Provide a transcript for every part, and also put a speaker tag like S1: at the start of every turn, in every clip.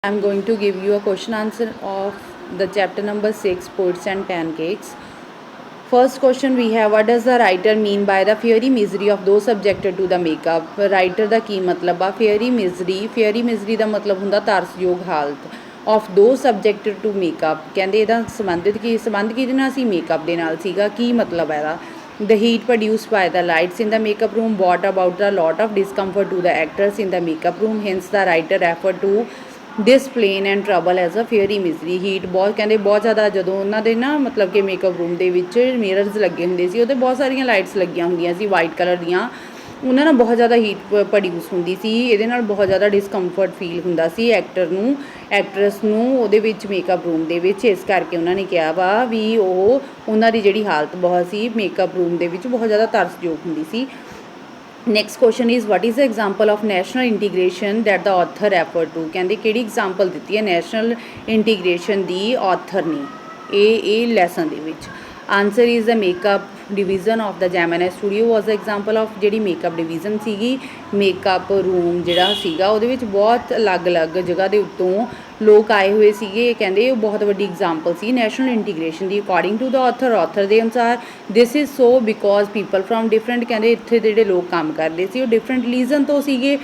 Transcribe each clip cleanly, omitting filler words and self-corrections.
S1: I'm going to give you a question answer of the chapter number 6, Poets and Pancakes. First question we have, what does the writer mean by the fiery misery of those subjected to the makeup? Writer ਦਾ ਕੀ ਮਤਲਬ ਆ fiery misery ਦਾ ਮਤਲਬ ਹੁੰਦਾ ਤਰਸਯੋਗ ਹਾਲਤ of those subjected to makeup। ਕਹਿੰਦੇ ਇਹਦਾ ਸੰਬੰਧ ਕਿਹਦੇ ਨਾਲ ਸੀ? ਮੇਕਅਪ ਦੇ ਨਾਲ ਸੀਗਾ। ਕੀ ਮਤਲਬ ਹੈ ਇਹਦਾ? The heat produced by the lights in the makeup room brought about a lot of discomfort to the actors in the makeup room, hence the writer referred to this plane and trouble as a fairy misery. Heat ਬਹੁਤ ਕਹਿੰਦੇ ਬਹੁਤ ਜ਼ਿਆਦਾ ਜਦੋਂ ਉਹਨਾਂ ਦੇ ਨਾ ਮਤਲਬ ਕਿ ਮੇਕਅਪ ਰੂਮ ਦੇ ਵਿੱਚ ਮਿਰਰਸ ਲੱਗੇ ਹੁੰਦੇ ਸੀ, ਉਹਦੇ ਬਹੁਤ ਸਾਰੀਆਂ ਲਾਈਟਸ ਲੱਗੀਆਂ ਹੁੰਦੀਆਂ ਸੀ ਵਾਈਟ ਕਲਰ ਦੀਆਂ, ਉਹਨਾਂ ਨਾਲ ਬਹੁਤ ਜ਼ਿਆਦਾ ਹੀਟ ਪ੍ਰੋਡਿਊਸ ਹੁੰਦੀ ਸੀ। ਇਹਦੇ ਨਾਲ ਬਹੁਤ ਜ਼ਿਆਦਾ ਡਿਸਕੰਫਰਟ ਫੀਲ ਹੁੰਦਾ ਸੀ ਐਕਟਰਸ ਨੂੰ ਉਹਦੇ ਵਿੱਚ ਮੇਕਅਪ ਰੂਮ ਦੇ ਵਿੱਚ। ਇਸ ਕਰਕੇ ਉਹਨਾਂ ਨੇ ਕਿਹਾ ਵਾ ਵੀ ਉਹਨਾਂ ਦੀ ਜਿਹੜੀ ਹਾਲਤ ਬਹੁਤ ਸੀ ਮੇਕਅਪ ਰੂਮ ਦੇ ਵਿੱਚ ਬਹੁਤ ਜ਼ਿਆਦਾ ਤਰਸਯੋਗ ਹੁੰਦੀ ਸੀ। Next question is, what is the example of national integration that the author referred to? ਕਹਿੰਦੇ ਕਿਹੜੀ ਐਗਜ਼ਾਮਪਲ ਦਿੱਤੀ ਹੈ ਨੈਸ਼ਨਲ ਇੰਟੀਗ੍ਰੇਸ਼ਨ ਦੀ ਆਥਰ ਨੇ ਇਹ ਲੈਸਨ ਦੇ ਵਿੱਚ? Answer is the makeup division of the Gemini studio was the example of ਜਿਹੜੀ makeup division ਸੀਗੀ। ਮੇਕਅਪ ਰੂਮ ਜਿਹੜਾ ਸੀਗਾ ਉਹਦੇ ਵਿੱਚ ਬਹੁਤ ਅਲੱਗ-ਅਲੱਗ ਜਗ੍ਹਾ ਦੇ ਉੱਤੋਂ ਲੋਕ ਆਏ ਹੋਏ ਸੀਗੇ। ਕਹਿੰਦੇ ਉਹ ਬਹੁਤ ਵੱਡੀ example C national integration the. According to the author ਦੇ ਅਨੁਸਾਰ this is so because people from different, ਕਹਿੰਦੇ ਇੱਥੇ ਦੇ ਜਿਹੜੇ ਲੋਕ ਕੰਮ ਕਰਦੇ ਸੀ ਉਹ ਡਿਫਰੈਂਟ ਰੀਜ਼ਨ ਤੋਂ ਸੀਗੇ,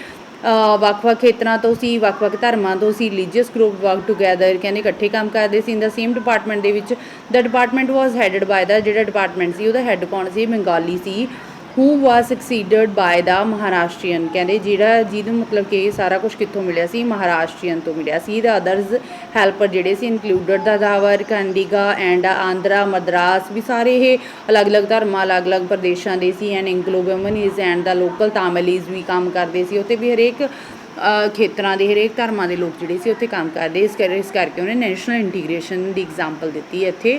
S1: ਵੱਖ-ਵੱਖ ਖੇਤਰਾਂ ਤੋਂ ਸੀ, ਵੱਖ-ਵੱਖ ਧਰਮਾਂ ਤੋਂ ਸੀ। ਰਿਲੀਜੀਅਸ ਗਰੁੱਪ ਵਰਕ ਟੂਗੈਦਰ, ਕਹਿੰਦੇ ਇਕੱਠੇ ਕੰਮ ਕਰਦੇ ਸੀ ਇਨ ਦਾ ਸੇਮ ਡਿਪਾਰਟਮੈਂਟ ਦੇ ਵਿੱਚ। ਦ ਡਿਪਾਰਟਮੈਂਟ ਵਾਜ਼ ਹੈਡਡ ਬਾਏ ਦਾ, ਜਿਹੜਾ ਡਿਪਾਰਟਮੈਂਟ ਸੀ ਉਹਦਾ ਹੈੱਡ ਕੌਣ ਸੀ? ਬੰਗਾਲੀ ਸੀ। ਹੂ ਵਾਜ਼ ਸਕਸੀਡਡ ਬਾਏ ਦਾ ਮਹਾਰਾਸ਼ਟਰੀਅਨ, ਕਹਿੰਦੇ ਜਿਹਨੂੰ ਮਤਲਬ ਕਿ ਸਾਰਾ ਕੁਛ ਕਿੱਥੋਂ ਮਿਲਿਆ ਸੀ? ਮਹਾਰਾਸ਼ਟਰੀਅਨ ਤੋਂ ਮਿਲਿਆ ਸੀ। ਦ ਅਦਰਸ ਹੈਲਪਰ ਜਿਹੜੇ ਸੀ ਇਨਕਲੂਡਡ ਦਾ ਦਾਵਰ, ਕੰਡੀਗਾ ਐਂਡ ਆਂਧਰਾ, ਮਦਰਾਸ, ਵੀ ਸਾਰੇ ਇਹ ਅਲੱਗ-ਅਲੱਗ ਧਰਮਾਂ ਅਲੱਗ-ਅਲੱਗ ਪ੍ਰਦੇਸ਼ਾਂ ਦੇ ਸੀ। And Anglo Burmese and the local Tamils ਵੀ ਕੰਮ ਕਰਦੇ ਸੀ ਉੱਥੇ ਵੀ। ਹਰੇਕ ਖੇਤਰਾਂ ਦੇ ਹਰੇਕ ਧਰਮਾਂ ਦੇ ਲੋਕ ਜਿਹੜੇ ਸੀ ਉੱਥੇ ਕੰਮ ਕਰਦੇ। ਇਸ ਕਰਕੇ ਉਹਨੇ ਨੈਸ਼ਨਲ ਇੰਟੀਗ੍ਰੇਸ਼ਨ ਦੀ ਐਗਜ਼ਾਮਪਲ ਦਿੱਤੀ ਹੈ ਇੱਥੇ।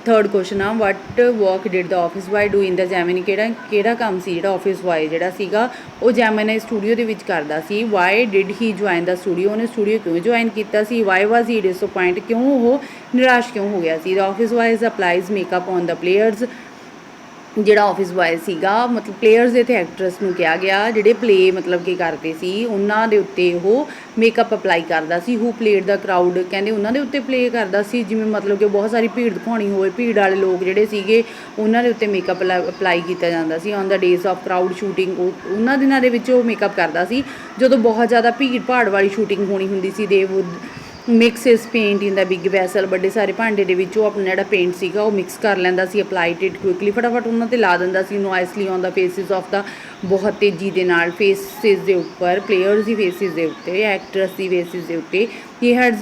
S1: ਥਰਡ ਕੁਐਸਚਨ ਆ, what work did the office boy do in the Gemini? ਕਿਹੜਾ ਕੰਮ ਸੀ ਜਿਹੜਾ ਆਫਿਸ ਬॉय ਜਿਹੜਾ ਸੀਗਾ ਉਹ ਜੈਮਨੀ ਸਟੂਡੀਓ ਦੇ ਵਿੱਚ ਕਰਦਾ ਸੀ। Why did he join the studio? ਉਹਨੇ ਸਟੂਡੀਓ ਕਿਉਂ ਜੁਆਇਨ ਕੀਤਾ ਸੀ? ਵਾਈ ਵਾਜ਼ ਹੀ ਡਿਸਅਪੁਆਇੰਟ, ਕਿਉਂ ਉਹ ਨਿਰਾਸ਼ ਕਿਉਂ ਹੋ ਗਿਆ ਸੀ? The office boys applies makeup on the players, ਜਿਹੜਾ ਆਫਿਸ ਬॉय ਸੀਗਾ ਮਤਲਬ ਪਲੇਅਰਸ ਦੇ ਅਤੇ ਐਕਟਰਸ ਨੂੰ ਕਿਹਾ ਗਿਆ ਜਿਹੜੇ ਪਲੇ ਮਤਲਬ ਕਿ ਕਰਦੇ ਸੀ ਉਹਨਾਂ ਦੇ ਉੱਤੇ ਉਹ ਮੇਕਅਪ ਅਪਲਾਈ ਕਰਦਾ ਸੀ। ਹੂ ਪਲੇਡ ਦਾ ਕਰਾਊਡ, ਕਹਿੰਦੇ ਉਹਨਾਂ ਦੇ ਉੱਤੇ ਪਲੇ ਕਰਦਾ ਸੀ। ਜਿਵੇਂ ਮਤਲਬ ਕਿ ਬਹੁਤ ਸਾਰੀ ਭੀੜ ਦਿਖਾਉਣੀ ਹੋਵੇ, ਭੀੜ ਵਾਲੇ ਲੋਕ ਜਿਹੜੇ ਸੀਗੇ ਉਹਨਾਂ ਦੇ ਉੱਤੇ ਮੇਕਅਪ ਅਪਲਾਈ ਕੀਤਾ ਜਾਂਦਾ ਸੀ। On the days of crowd shooting, ਉਹਨਾਂ ਦਿਨਾਂ ਦੇ ਵਿੱਚ ਉਹ ਮੇਕਅਪ ਕਰਦਾ ਸੀ ਜਦੋਂ ਬਹੁਤ ਜ਼ਿਆਦਾ ਭੀੜ ਭਾੜ ਵਾਲੀ ਸ਼ੂਟਿੰਗ ਹੋਣੀ ਹੁੰਦੀ ਸੀ। ਦੇ ਵੁੱਡ ਮਿਕਸ ਇਸ ਪੇਂਟ ਇਨ ਦਾ ਬਿਗ ਵੈਸਲ, ਵੱਡੇ ਸਾਰੇ ਭਾਂਡੇ ਦੇ ਵਿੱਚ ਉਹ ਆਪਣਾ ਜਿਹੜਾ ਪੇਂਟ ਸੀਗਾ ਉਹ ਮਿਕਸ ਕਰ ਲੈਂਦਾ ਸੀ। ਅਪਲਾਈਡ ਇਟ ਕੁਇਕਲੀ, ਫਟਾਫਟ ਉਹਨਾਂ 'ਤੇ ਲਾ ਦਿੰਦਾ ਸੀ। ਨੋਇਸਲੀ ਔਨ ਦਾ ਫੇਸਿਸ ਆਫ ਦਾ, ਬਹੁਤ ਤੇਜ਼ੀ ਦੇ ਨਾਲ ਫੇਸਿਸ ਦੇ ਉੱਪਰ, ਪਲੇਅਰਸ ਦੀ ਫੇਸਿਸ ਦੇ ਉੱਤੇ, ਐਕਟਰਸ ਦੀ ਫੇਸਿਸ ਦੇ ਉੱਤੇ। He had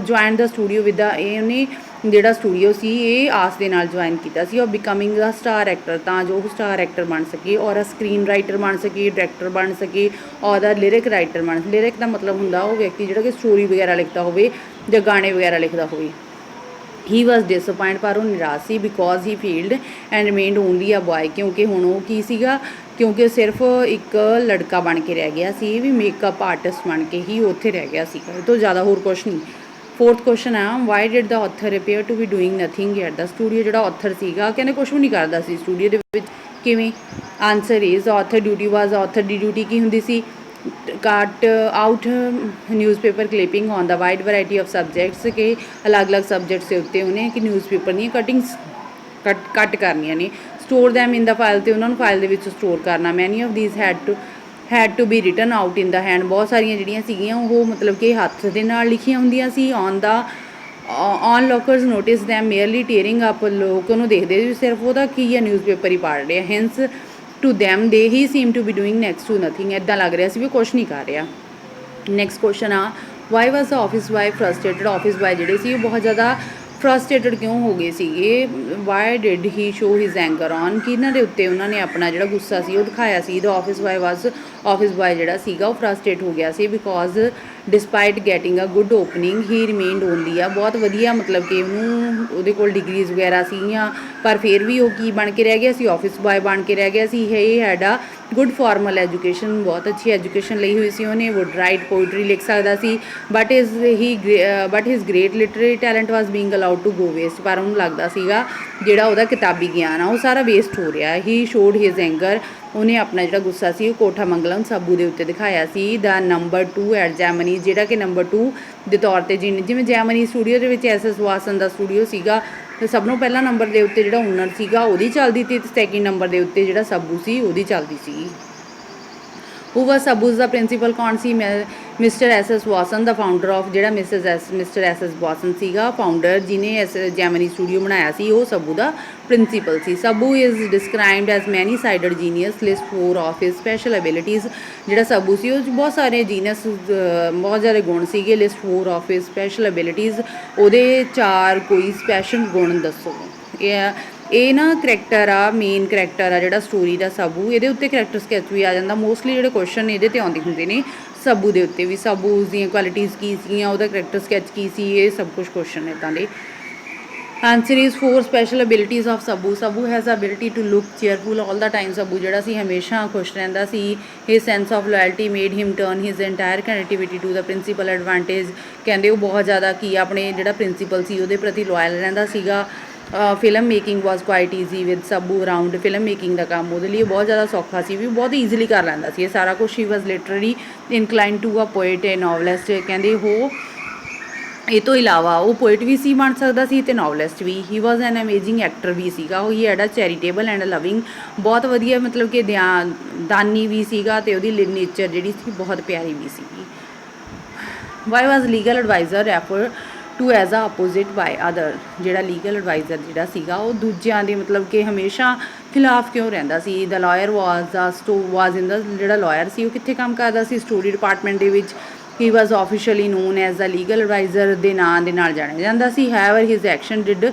S1: join the studio with the, ਉਹਨੇ ਜਿਹੜਾ ਸਟੂਡੀਓ ਸੀ ਇਹ ਆਸ ਦੇ ਨਾਲ ਜੁਆਇਨ ਕੀਤਾ ਸੀ। ਔਰ ਬਿਕਮਿੰਗ ਦਾ ਸਟਾਰ ਐਕਟਰ, ਤਾਂ ਜੋ ਉਹ ਸਟਾਰ ਐਕਟਰ ਬਣ ਸਕੇ, ਔਰ ਸਕਰੀਨ ਰਾਈਟਰ ਬਣ ਸਕੇ, ਡਾਇਰੈਕਟਰ ਬਣ ਸਕੇ, ਔਰ ਦਾ ਲਿਰਿਕ ਰਾਈਟਰ ਬਣ। ਲਿਰਿਕ ਦਾ ਮਤਲਬ ਹੁੰਦਾ ਉਹ ਵਿਅਕਤੀ ਜਿਹੜਾ ਕਿ ਸਟੋਰੀ ਵਗੈਰਾ ਲਿਖਦਾ ਹੋਵੇ ਜਾਂ ਗਾਣੇ ਵਗੈਰਾ ਲਿਖਦਾ ਹੋਵੇ। ਹੀ ਵਾਜ਼ ਡਿਸਅਪੁਆਇੰਟ, ਪਰ ਉਹ ਨਿਰਾਸ਼ ਸੀ। Because he failed and remained only a boy, ਕਿਉਂਕਿ ਹੁਣ ਉਹ ਕੀ ਸੀਗਾ? ਕਿਉਂਕਿ ਸਿਰਫ ਇੱਕ ਲੜਕਾ ਬਣ ਕੇ ਰਹਿ ਗਿਆ ਸੀ, ਵੀ ਮੇਕਅਪ ਆਰਟਿਸਟ ਬਣ ਕੇ ਹੀ ਉੱਥੇ ਰਹਿ ਗਿਆ ਸੀਗਾ, ਇਹ ਤੋਂ ਜ਼ਿਆਦਾ ਹੋਰ ਕੁਛ ਨਹੀਂ। ਫੋਰਥ ਕੁਐਸਚਨ ਆ, why did the author appear to be doing nothing at the studio? ਜਿਹੜਾ ਆਥਰ ਸੀਗਾ ਕਹਿੰਦੇ ਕੁਛ ਵੀ ਨਹੀਂ ਕਰਦਾ ਸੀ ਸਟੂਡੀਓ ਦੇ ਵਿੱਚ। ਕਿਵੇਂ? Answer is author duty was, author the duty ਕੀ ਹੁੰਦੀ ਸੀ? ਕੱਟ out newspaper clipping on the wide variety of subjects, ਕਿ ਅਲੱਗ-ਅਲੱਗ ਸਬਜੈਕਟਸ ਦੇ ਉੱਤੇ ਉਹਨੇ ਕਿ ਨਿਊਜ਼ਪੇਪਰ ਦੀਆਂ ਕਟਿੰਗਸ ਕੱਟ ਕਰਨੀਆਂ ਨੇ। Store them in the file, ਤੇ ਉਹਨਾਂ ਨੂੰ ਫਾਈਲ ਦੇ ਵਿੱਚ ਸਟੋਰ ਕਰਨਾ। Many of these had to be written out in the hand, ਬਹੁਤ ਸਾਰੀਆਂ ਜਿਹੜੀਆਂ ਸੀਗੀਆਂ ਉਹ ਮਤਲਬ ਕਿ ਹੱਥ ਦੇ ਨਾਲ ਲਿਖੀਆਂ ਹੁੰਦੀਆਂ ਸੀ। Onlookers notice them merely tearing up, ਲੋਕ ਉਹਨੂੰ ਦੇਖਦੇ ਸੀ ਸਿਰਫ ਉਹਦਾ ਕੀ ਹੈ ਨਿਊਜ਼ਪੇਪਰ ਹੀ ਪੜ੍ਹ ਰਿਹਾ। ਹੈਂਸ ਟੂ ਦੈਮ ਦੇ he seem to be doing next to nothing, ਇੱਦਾਂ ਲੱਗ ਰਿਹਾ ਸੀ ਵੀ ਕੁਛ ਨਹੀਂ ਕਰ ਰਿਹਾ। ਨੈਕਸਟ ਕੁਐਸਚਨ ਆ, why was the office boy frustrated? Office boy ਜਿਹੜੇ ਸੀ ਉਹ ਬਹੁਤ ਜ਼ਿਆਦਾ ਫਰਸਟ੍ਰੇਟਡ ਕਿਉਂ ਹੋ ਗਏ ਸੀਗੇ? Y did he show his anger on, ਕਿ ਇਹਨਾਂ ਦੇ ਉੱਤੇ ਉਹਨਾਂ ਨੇ ਆਪਣਾ ਜਿਹੜਾ ਗੁੱਸਾ ਸੀ ਉਹ ਦਿਖਾਇਆ ਸੀ। ਦ ਆਫਿਸ ਬॉय ਜਿਹੜਾ ਸੀਗਾ ਉਹ ਫਰਸਟ੍ਰੇਟ ਹੋ ਗਿਆ ਸੀ। Because despite getting a good opening he remained only ਆ, ਬਹੁਤ ਵਧੀਆ ਮਤਲਬ ਕਿ ਉਹਨੂੰ ਉਹਦੇ ਕੋਲ ਡਿਗਰੀਜ਼ ਵਗੈਰਾ ਸੀਗੀਆਂ ਪਰ ਫਿਰ ਵੀ ਉਹ ਕੀ ਬਣ ਕੇ ਰਹਿ ਗਿਆ ਸੀ? ਆਫਿਸ ਬॉय ਬਣ ਕੇ ਰਹਿ ਗਿਆ ਸੀ। ਇਹ ਹੈਡ ਆ ਗੁੱਡ ਫਾਰਮਲ ਐਜੂਕੇਸ਼ਨ, ਬਹੁਤ ਅੱਛੀ ਐਜੂਕੇਸ਼ਨ ਲਈ ਹੋਈ ਸੀ ਉਹਨੇ। ਵੁੱਡ ਰਾਈਟ ਪੋਇਟਰੀ, ਲਿਖ ਸਕਦਾ ਸੀ। But his great literary talent was being allowed to go waste, ਪਰ ਉਹਨੂੰ ਲੱਗਦਾ ਸੀਗਾ ਜਿਹੜਾ ਉਹਦਾ ਕਿਤਾਬੀ ਗਿਆਨ ਆ ਉਹ ਸਾਰਾ ਵੇਸਟ ਹੋ ਰਿਹਾ। ਹੀ ਸ਼ੋਡ ਹਿਜ਼ ਐਂਗਰ ਉਹਨੇ ਆਪਣਾ ਜਿਹੜਾ ਗੁੱਸਾ ਸੀ ਉਹ ਕੋਠਾ ਮੰਗਲਮ ਸਾਬੂ ਦੇ ਉੱਤੇ ਦਿਖਾਇਆ ਸੀ। ਦਾ ਨੰਬਰ 2 ਐਟ ਜੈਮਨੀ, ਜਿਹੜਾ ਕਿ ਨੰਬਰ 2 ਦੇ ਤੌਰ 'ਤੇ ਜਿਵੇਂ ਜੈਮਨੀ ਸਟੂਡੀਓ ਦੇ ਵਿੱਚ SS ਵਾਸਨ ਦਾ ਸਟੂਡੀਓ ਸੀਗਾ, ਤੇ ਸਭ ਨੂੰ ਪਹਿਲਾਂ ਨੰਬਰ ਦੇ ਉੱਤੇ ਜਿਹੜਾ ਓਨਰ ਸੀਗਾ ਉਹਦੀ ਚੱਲਦੀ ਸੀ, ਤੇ ਸੈਕਿੰਡ ਨੰਬਰ ਦੇ ਉੱਤੇ ਜਿਹੜਾ ਸਾਬੂ ਸੀ ਉਹਦੀ ਚੱਲਦੀ ਸੀ। ਹੂ ਵਾਸ ਸਾਬੂਜ਼ ਦਾ ਪ੍ਰਿੰਸੀਪਲ ਕੌਣ ਸੀ? Mister SS Vasan, the founder of ਜਿਹੜਾ ਮਿਸਟਰ SS ਵਾਸਨ ਸੀਗਾ ਫਾਊਂਡਰ, ਜਿਹਨੇ ਜੈਮਨੀ ਸਟੂਡੀਓ ਬਣਾਇਆ ਸੀ, ਉਹ ਸਾਬੂ ਦਾ ਪ੍ਰਿੰਸੀਪਲ ਸੀ। Subbu is described as many sided genius, list 4 of his special abilities. ਜਿਹੜਾ ਸਾਬੂ ਸੀ ਉਹ 'ਚ ਬਹੁਤ ਸਾਰੇ ਜੀਨੀਅਸ, ਬਹੁਤ ਜ਼ਿਆਦਾ ਗੁਣ ਸੀਗੇ। ਲਿਸਟ 4 ਆਫ ਹਿਸ ਸਪੈਸ਼ਲ ਐਬਿਲਿਟੀਜ਼, ਉਹਦੇ 4 ਕੋਈ ਸਪੈਸ਼ਲ ਗੁਣ ਦੱਸੋ। ਇਹ ਨਾ ਕਰੈਕਟਰ ਆ, ਮੇਨ ਕਰੈਕਟਰ ਆ ਜਿਹੜਾ ਸਟੋਰੀ ਦਾ ਸਾਬੂ, ਇਹਦੇ ਉੱਤੇ ਕਰੈਕਟਰ ਸਕੈਚ ਵੀ ਆ ਜਾਂਦਾ। ਮੋਸਟਲੀ ਜਿਹੜੇ ਕੁਐਸਚਨ ਇਹਦੇ 'ਤੇ ਆਉਂਦੇ ਹੁੰਦੇ ਨੇ ਸਾਬੂ ਦੇ ਉੱਤੇ ਵੀ, ਸਾਬੂ ਦੀਆਂ ਕੁਆਲਿਟੀਜ਼ ਕੀ ਸੀਗੀਆਂ, ਉਹਦਾ ਕਰੈਕਟਰ ਸਕੈਚ ਕੀ ਸੀ, ਇਹ ਸਭ ਕੁਛ ਕੁਐਸਚਨ ਇੱਦਾਂ ਦੇ। Answer is 4 special abilities of Subbu. Subbu has ability to look cheerful all the time. Subbu ਜਿਹੜਾ ਸੀ ਹਮੇਸ਼ਾ ਖੁਸ਼ ਰਹਿੰਦਾ ਸੀ। His sense of loyalty made him turn his entire connectivity to the principal advantage. ਕਹਿੰਦੇ ਉਹ ਬਹੁਤ ਜ਼ਿਆਦਾ ਕੀ ਆਪਣੇ ਜਿਹੜਾ ਪ੍ਰਿੰਸੀਪਲ ਸੀ ਉਹਦੇ ਪ੍ਰਤੀ ਲੋਇਲ ਰਹਿੰਦਾ ਸੀਗਾ। Film making was quite easy with Subbu around. Film making ਦਾ ਕੰਮ ਉਹਦੇ ਲਈ ਬਹੁਤ ਜ਼ਿਆਦਾ ਸੌਖਾ ਸੀ, ਵੀ ਬਹੁਤ ਈਜ਼ੀਲੀ ਕਰ ਲੈਂਦਾ ਸੀ ਇਹ ਸਾਰਾ ਕੁਛ। ਹੀ ਵਾਜ਼ ਲਿਟਰਰੀ incline to a poet A novelist. ਕਹਿੰਦੇ ਉਹ ਇਹ ਤੋਂ ਇਲਾਵਾ ਉਹ ਪੋਇਟ ਵੀ ਸੀ ਬਣ ਸਕਦਾ ਸੀ ਅਤੇ novelist we. He was an amazing actor ਵੀ ਸੀਗਾ ਉਹ। ਹੀ ਐਡਾ ਚੈਰੀਟੇਬਲ ਐਂਡ ਲਵਿੰਗ, ਬਹੁਤ ਵਧੀਆ ਮਤਲਬ ਕਿ ਦਾਨੀ ਵੀ ਸੀਗਾ, ਅਤੇ ਉਹਦੀ ਨੇਚਰ ਜਿਹੜੀ ਸੀ ਬਹੁਤ ਪਿਆਰੀ ਵੀ ਸੀਗੀ। Why was legal adviser refer to as a opposite by other. ਜਿਹੜਾ ਲੀਗਲ ਐਡਵਾਈਜ਼ਰ ਜਿਹੜਾ ਸੀਗਾ ਉਹ ਦੂਜਿਆਂ ਦੇ ਮਤਲਬ ਕਿ ਹਮੇਸ਼ਾ ਖਿਲਾਫ ਕਿਉਂ ਰਹਿੰਦਾ ਸੀ? ਦਾ ਲਾਇਰ ਵਾਜ਼ ਇਨ ਦਾ, ਜਿਹੜਾ ਲਾਇਰ ਸੀ ਉਹ ਕਿੱਥੇ ਕੰਮ ਕਰਦਾ ਸੀ? ਸਟੋਰੀ ਡਿਪਾਰਟਮੈਂਟ ਦੇ ਵਿੱਚ। He was officially known as the legal adviser ਦੇ ਨਾਂ ਦੇ ਨਾਲ ਜਾਣਿਆ ਜਾਂਦਾ ਸੀ। However his action did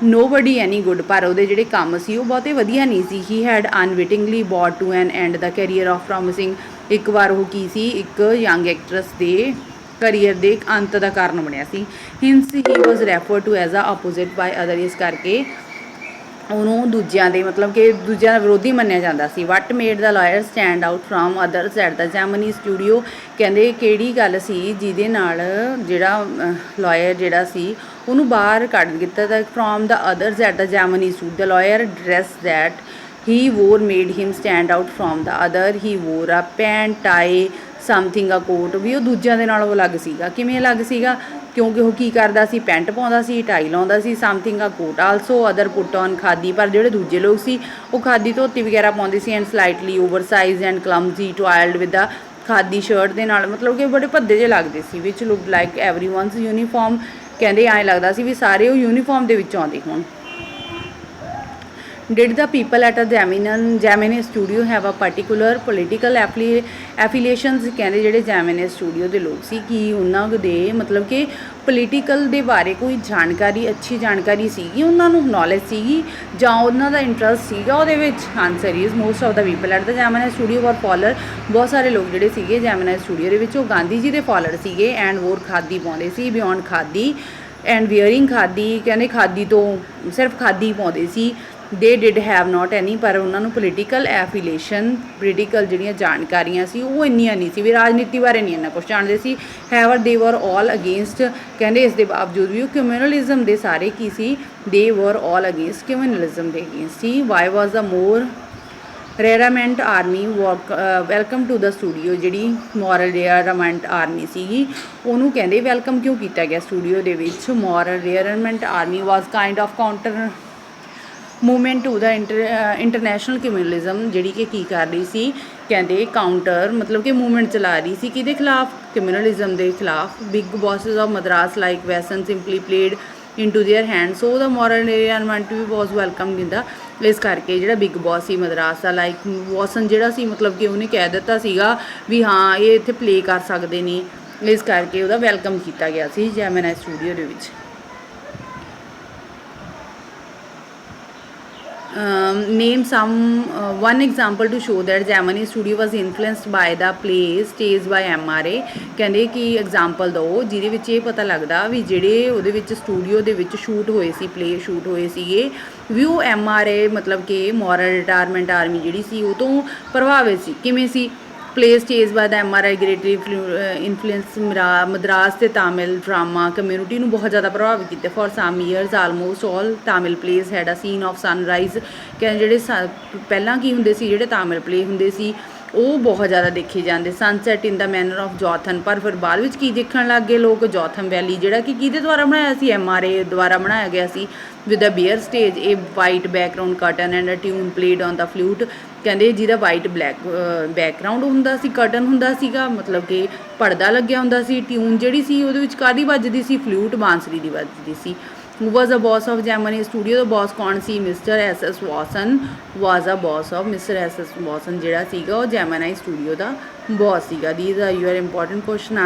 S1: nobody any good, ਪਰ ਉਹਦੇ ਜਿਹੜੇ ਕੰਮ ਸੀ ਉਹ ਬਹੁਤੇ ਵਧੀਆ ਨਹੀਂ ਸੀ। He had unwittingly brought to an end the career of promising. ਇੱਕ ਵਾਰ ਉਹ ਕੀ ਸੀ, ਇੱਕ ਯੰਗ ਐਕਟਰਸ ਦੇ ਕਰੀਅਰ ਦੇ ਅੰਤ ਦਾ ਕਾਰਨ ਬਣਿਆ ਸੀ। Hence he was refer to as a opposite by other, ਇਸ ਕਰਕੇ ਉਹਨੂੰ ਦੂਜਿਆਂ ਦੇ ਮਤਲਬ ਕਿ ਦੂਜਿਆਂ ਦਾ ਵਿਰੋਧੀ ਮੰਨਿਆ ਜਾਂਦਾ ਸੀ। What made the lawyer stand out from others at the Gemini studio. ਕਹਿੰਦੇ ਕਿਹੜੀ ਗੱਲ ਸੀ ਜਿਹਦੇ ਨਾਲ ਜਿਹੜਾ ਲਾਇਰ ਜਿਹੜਾ ਸੀ ਉਹਨੂੰ ਬਾਹਰ ਕੱਢ ਦਿੱਤਾ ਦਾ from the others at the Gemini studio. The lawyer dress that he wore made him stand out from the other. He wore a pant tie something a coat, ਵੀ ਉਹ ਦੂਜਿਆਂ ਦੇ ਨਾਲੋਂ ਅਲੱਗ ਸੀਗਾ। ਕਿਵੇਂ ਅਲੱਗ ਸੀਗਾ? ਕਿਉਂਕਿ ਉਹ ਕੀ ਕਰਦਾ ਸੀ, ਪੈਂਟ ਪਾਉਂਦਾ ਸੀ, ਟਾਈ ਲਾਉਂਦਾ ਸੀ। Something a coat also other put on khadi, ਪਰ ਜਿਹੜੇ ਦੂਜੇ ਲੋਕ ਸੀ ਉਹ ਖਾਦੀ ਧੋਤੀ ਵਗੈਰਾ ਪਾਉਂਦੇ ਸੀ। And slightly over size and clumsy tailored with a khadi shirt ਦੇ ਨਾਲ, ਮਤਲਬ ਕਿ ਬੜੇ ਭੱਦੇ ਜਿਹੇ ਲੱਗਦੇ ਸੀ। Which look like every one's uniform. ਕਹਿੰਦੇ ਐਂ ਲੱਗਦਾ ਸੀ ਵੀ ਸਾਰੇ ਉਹ ਯੂਨੀਫਾਰਮ ਦੇ ਵਿੱਚ ਆਉਂਦੇ ਹੋਣ। Did the people at a Gemini studio have a particular political affiliations? ਕਹਿੰਦੇ ਜਿਹੜੇ ਜੈਮਿਨੀ ਸਟੂਡੀਓ ਦੇ ਲੋਕ ਸੀ ਕਿ ਉਹਨਾਂ ਦੇ ਮਤਲਬ ਕਿ ਪੋਲੀਟੀਕਲ ਦੇ ਬਾਰੇ ਕੋਈ ਜਾਣਕਾਰੀ, ਅੱਛੀ ਜਾਣਕਾਰੀ ਸੀਗੀ, ਉਹਨਾਂ ਨੂੰ ਨੌਲੇਜ ਸੀਗੀ, ਜਾਂ ਉਹਨਾਂ ਦਾ ਇੰਟਰਸਟ ਸੀਗਾ ਉਹਦੇ ਵਿੱਚ? Answer is most of the people at the Gemini studio ਵਰ ਫੋਲੋਅਰ। ਬਹੁਤ ਸਾਰੇ ਲੋਕ ਜਿਹੜੇ ਸੀਗੇ ਜੈਮਿਨੀ ਸਟੂਡੀਓ ਦੇ ਵਿੱਚ ਉਹ ਗਾਂਧੀ ਜੀ ਦੇ ਫੋਲੋਅਰ ਸੀਗੇ। ਐਂਡ ਵੋਰ ਖਾਦੀ ਪਾਉਂਦੇ ਸੀ, ਬਿਯੋਂਡ ਖਾਦੀ ਐਂਡ ਵੀਅਰਿੰਗ ਖਾਦੀ। ਕਹਿੰਦੇ ਖਾਦੀ ਤੋਂ ਸਿਰਫ ਖਾਦੀ ਪਾਉਂਦੇ ਸੀ। ਦੇ ਡਿਡ ਹੈਵ ਨੋਟ ਐਨੀ, ਪਰ ਉਹਨਾਂ ਨੂੰ ਪੋਲੀਟੀਕਲ ਐਫੀਲੇਸ਼ਨ, ਪੋਲੀਟੀਕਲ ਜਿਹੜੀਆਂ ਜਾਣਕਾਰੀਆਂ ਸੀ ਉਹ ਇੰਨੀਆਂ ਨਹੀਂ ਸੀ, ਵੀ ਰਾਜਨੀਤੀ ਬਾਰੇ ਨਹੀਂ ਇੰਨਾ ਕੁਛ ਜਾਣਦੇ ਸੀ। ਹੈਵਰ ਦੇ ਵਰ ਆਲ ਅਗੇਂਸਟ। ਕਹਿੰਦੇ ਇਸ ਦੇ ਬਾਵਜੂਦ ਵੀ ਉਹ ਕਮਿਊਨਲਿਜ਼ਮ ਦੇ ਸਾਰੇ ਕੀ ਸੀ? ਦੇ ਵਰ ਆਲ ਅਗੇਂਸਟ, ਕਮਿਊਨਲਿਜ਼ਮ ਦੇ ਅਗੇਂਸਟ ਸੀ। Why was the moral rearmament army welcome to the studio. ਜਿਹੜੀ ਮੋਰਲ ਰੇਰਾਮੈਂਟ ਆਰਮੀ ਸੀਗੀ ਉਹਨੂੰ ਕਹਿੰਦੇ ਵੈਲਕਮ ਕਿਉਂ ਕੀਤਾ ਗਿਆ ਸਟੂਡੀਓ ਦੇ ਵਿੱਚ? Moral rearmament army was kind of counter movement to the international communalism, ਜਿਹੜੀ ਕਿ ਕੀ ਕਰ ਰਹੀ ਸੀ? ਕਹਿੰਦੇ ਕਾਊਂਟਰ ਮਤਲਬ ਕਿ ਮੂਵਮੈਂਟ ਚਲਾ ਰਹੀ ਸੀ ਕਿਹਦੇ ਖਿਲਾਫ? ਕਮਿਊਨਲਿਜ਼ਮ ਦੇ ਖਿਲਾਫ। Big bosses of Madras like Vasan simply played into their hand. So ਉਹਦਾ ਮੋਰਲ ਐਨਵਾਇਰਨਮੈਂਟ ਵੀ ਬਹੁਤ ਵੈਲਕਮ ਦਿੰਦਾ। ਇਸ ਕਰਕੇ ਜਿਹੜਾ ਬਿਗ ਬੌਸ ਸੀ ਮਦਰਾਸ ਦਾ, ਲਾਈਕ ਵੈਸਨ ਜਿਹੜਾ ਸੀ, ਮਤਲਬ ਕਿ ਉਹਨੇ ਕਹਿ ਦਿੱਤਾ ਸੀਗਾ ਵੀ ਹਾਂ ਇਹ ਇੱਥੇ ਪਲੇ ਕਰ ਸਕਦੇ ਨੇ, ਇਸ ਕਰਕੇ ਉਹਦਾ ਵੈਲਕਮ ਕੀਤਾ ਗਿਆ ਸੀ ਜੈਮਿਨੀ ਸਟੂਡੀਓ ਦੇ ਵਿੱਚ। name one example to show that Gemini studio was influenced by the play staged by MRA। ਕਹਿੰਦੇ ਕਿ ਐਗਜ਼ਾਮਪਲ ਦਿਓ ਜਿਹਦੇ ਵਿੱਚ ਇਹ ਪਤਾ ਲੱਗਦਾ ਵੀ ਜਿਹੜੇ ਉਹਦੇ ਵਿੱਚ ਸਟੂਡੀਓ ਦੇ ਵਿੱਚ ਸ਼ੂਟ ਹੋਏ ਸੀ, ਪਲੇ ਸ਼ੂਟ ਹੋਏ ਸੀਗੇ, ਵੀ ਉਹ MRA ਮਤਲਬ ਕਿ ਮੋਰਲ ਰਿਟਾਇਰਮੈਂਟ ਆਰਮੀ ਜਿਹੜੀ ਸੀ ਉਹ ਤੋਂ ਪ੍ਰਭਾਵਿਤ ਸੀ। ਕਿਵੇਂ ਸੀ? plays staged by the MRI greatly influence Madras ਤੇ ਤਾਮਿਲ ਡਰਾਮਾ ਕਮਿਊਨਿਟੀ ਨੂੰ ਬਹੁਤ ਜ਼ਿਆਦਾ ਪ੍ਰਭਾਵਿਤ ਕੀਤਾ for some years almost all Tamil plays had a scene of sunrise ਕਹਿੰਦੇ ਜਿਹੜੇ ਪਹਿਲਾਂ ਕੀ ਹੁੰਦੇ ਸੀ ਜਿਹੜੇ ਤਾਮਿਲ ਪਲੇ ਹੁੰਦੇ ਸੀ ਉਹ ਬਹੁਤ ਜ਼ਿਆਦਾ ਦੇਖੇ ਜਾਂਦੇ sunset in the manner of ਜੋਥਨ ਪਰ ਫਿਰ ਬਾਅਦ ਵਿੱਚ ਕੀ ਦੇਖਣ ਲੱਗ ਗਏ ਲੋਕ ਜੋਥਨ ਵੈਲੀ ਜਿਹੜਾ ਕਿ ਕਿਹਦੇ ਦੁਆਰਾ ਬਣਾਇਆ ਸੀ MRA ਦੁਆਰਾ ਬਣਾਇਆ ਗਿਆ ਸੀ ਵਿਦ ਅ ਬੀਅਰ ਸਟੇਜ ਇਹ white background curtain and a tune played on the flute ਕਹਿੰਦੇ ਜਿਹਦਾ ਵਾਈਟ ਬਲੈਕ ਬੈਕਗਰਾਊਂਡ ਹੁੰਦਾ ਸੀ ਕਰਟਨ ਹੁੰਦਾ ਸੀਗਾ ਮਤਲਬ ਕਿ ਪਰਦਾ ਲੱਗਿਆ ਹੁੰਦਾ ਸੀ ਟਿਊਨ ਜਿਹੜੀ ਸੀ ਉਹਦੇ ਵਿੱਚ ਕਾਹਦੀ ਵੱਜਦੀ ਸੀ ਫਲੂਟ ਬਾਂਸਰੀ ਦੀ ਵੱਜਦੀ ਸੀ who was a boss of Gemini Studio ਦਾ ਬੌਸ ਕੌਣ ਸੀ mister SS Watson was a boss of mister SS Watson ਜਿਹੜਾ ਸੀਗਾ ਉਹ Gemini Studio ਦਾ ਬੌਸ ਸੀਗਾ these are your important question